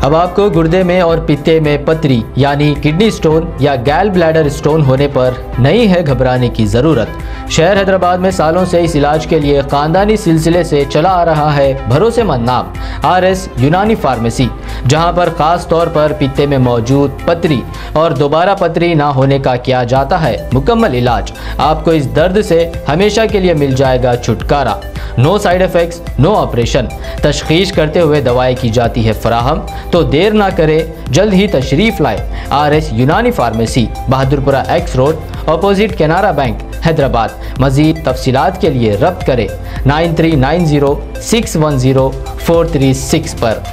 अब आपको गुर्दे में और पित्ते में पथरी यानी किडनी स्टोन या गैल ब्लैडर स्टोन होने पर नहीं है घबराने की ज़रूरत। शहर हैदराबाद में सालों से इस इलाज के लिए खानदानी सिलसिले से चला आ रहा है भरोसेमंद नाम RS यूनानी फार्मेसी, जहां पर खास तौर पर पित्ते में मौजूद पथरी और दोबारा पथरी ना होने का किया जाता है मुकम्मल इलाज। आपको इस दर्द से हमेशा के लिए मिल जाएगा छुटकारा। No side effects, no operation. तशखीस करते हुए दवाएं की जाती है फराहम। तो देर ना करें, जल्द ही तशरीफ लाए RS यूनानी pharmacy, Bahadurpura X road, opposite Canara bank, Hyderabad. मज़ीद तफसीलात के लिए रब्त करें 9390610436 पर।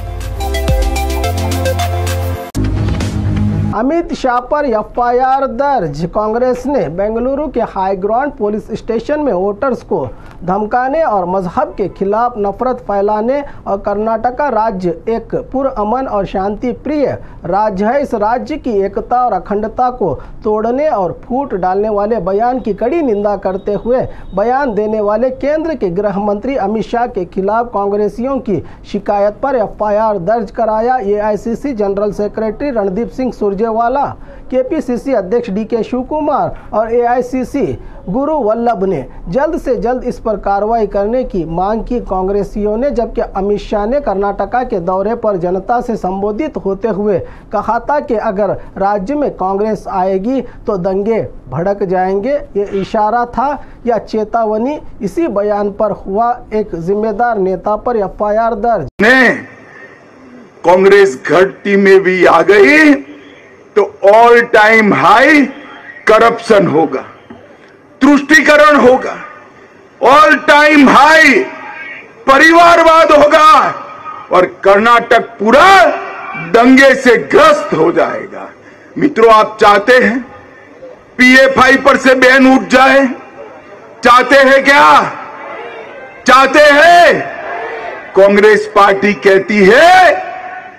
अमित शाह पर FIR दर्ज। कांग्रेस ने बेंगलुरु के हाई ग्राउंड पुलिस स्टेशन में वोटर्स को धमकाने और मजहब के खिलाफ नफरत फैलाने और कर्नाटका राज्य एक पुरअमन और शांति प्रिय राज्य है, इस राज्य की एकता और अखंडता को तोड़ने और फूट डालने वाले बयान की कड़ी निंदा करते हुए बयान देने वाले केंद्र के गृह मंत्री अमित शाह के खिलाफ कांग्रेसियों की शिकायत पर FIR दर्ज कराया। AICC general secretary Randeep Singh Surjewala, KPCC अध्यक्ष DK शिवकुमार और AICC गुरु वल्लभ ने जल्द से जल्द इस पर कार्रवाई करने की मांग की कांग्रेसियों ने, जबकि अमित शाह ने कर्नाटका के दौरे पर जनता से संबोधित होते हुए कहा था कि अगर राज्य में कांग्रेस आएगी तो दंगे भड़क जाएंगे। ये इशारा था या चेतावनी? इसी बयान पर हुआ एक जिम्मेदार नेता पर FIR दर्ज। कांग्रेस घटती में भी आ गई तो ऑल टाइम हाई करप्शन होगा, तुष्टीकरण होगा, ऑल टाइम हाई परिवारवाद होगा और कर्नाटक पूरा दंगे से ग्रस्त हो जाएगा। मित्रों, आप चाहते हैं PFI पर से बैन उठ जाए? चाहते हैं क्या? चाहते हैं? कांग्रेस पार्टी कहती है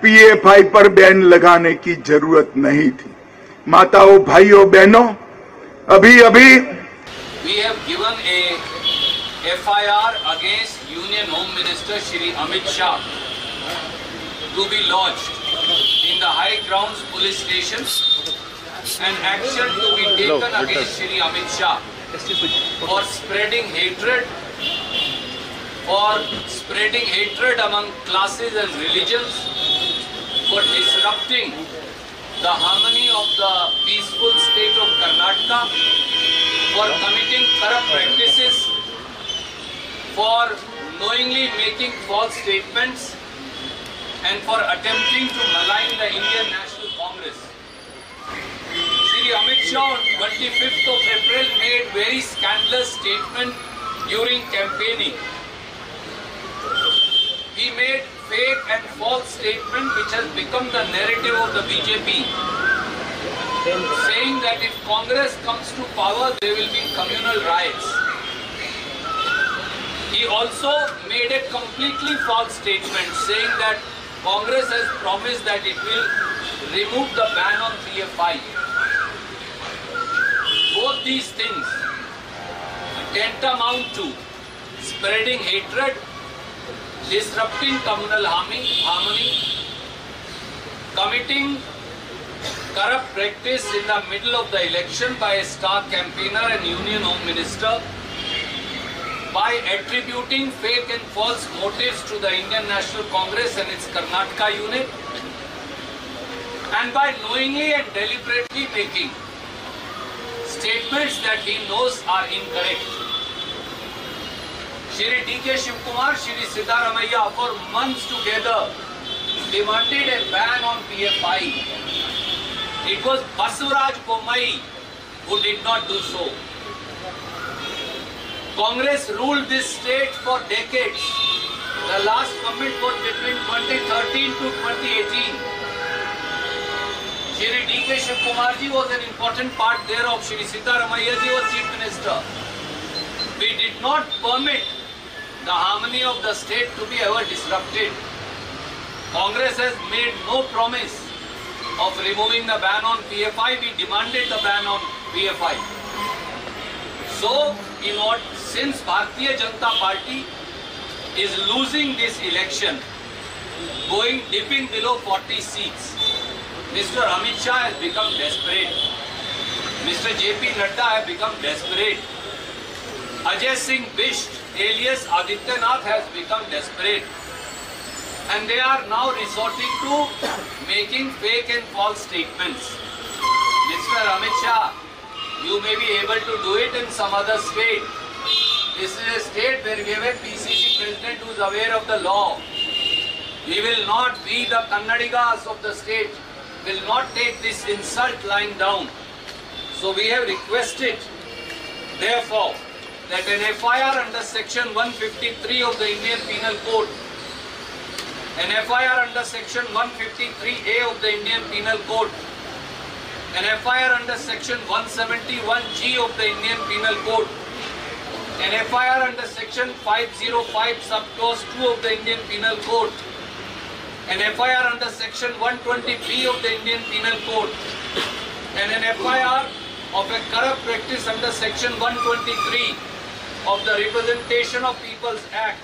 PFI पर बैन लगाने की जरूरत नहीं थी। माताओं, भाइयों, बहनों, अभी We have given a FIR against Union Home Minister Shri Amit Shah to be lodged in the High Grounds police station and action to be taken against Shri Amit Shah for spreading hatred among classes and religions, for disrupting the harmony of the peaceful state of Karnataka, for committing corrupt practices, for knowingly making false statements, and for attempting to malign the Indian National Congress. Shri Amit Shah on 25th of April made very scandalous statement during campaigning. He made fake and false statement which has become the narrative of the BJP, saying that if Congress comes to power, there will be communal riots. He also made a completely false statement saying that Congress has promised that it will remove the ban on PFI. Both these things tantamount to spreading hatred, disrupting communal harmony, committing corrupt practice in the middle of the election by a star campaigner and Union Home Minister, by attributing fake and false motives to the Indian National Congress and its Karnataka unit, and by knowingly and deliberately making statements that he knows are incorrect. Shri DK Shivakumar, Shri Siddaramaiah for months together demanded a ban on PFI. It was Basuraj Bommai who did not do so. Congress ruled this state for decades. The last government was between 2013 to 2018. Shri DK Shivakumarji was an important part thereof. Shri Siddaramaiahji was Chief Minister. We did not permit the harmony of the state to be ever disrupted. Congress has made no promise of removing the ban on PFI. We demanded the ban on PFI. So, since Bharatiya Janata Party is losing this election, dipping below 40 seats. Mr. Amit Shah has become desperate. Mr. JP Nadda has become desperate. Ajay Singh Bisht alias Adityanath has become desperate. And they are now resorting to making fake and false statements. Mr. Amit Shah, you may be able to do it in some other state. This is a state where we have a PCC president who is aware of the law. We will not, we the Kannadigas of the state, will not take this insult lying down. So we have requested, therefore, that an FIR under section 153 of the Indian Penal Code, an FIR under section 153A of the Indian Penal Code, an FIR under section 171G of the Indian Penal Code, an FIR under section 505 subclause 2 of the Indian Penal Code, an FIR under section 120B of the Indian Penal Code, and an FIR of a corrupt practice under section 123 of the Representation of People's Act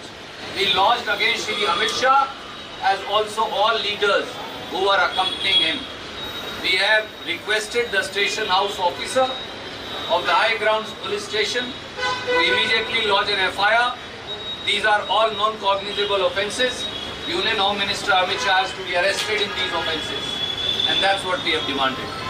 be lodged against Shri Amit Shah as also all leaders who are accompanying him. We have requested the station house officer of the High Grounds Police Station to immediately lodge an FIR. These are all non-cognizable offences. Union Home Minister Amit Shah has to be arrested in these offences, and that's what we have demanded.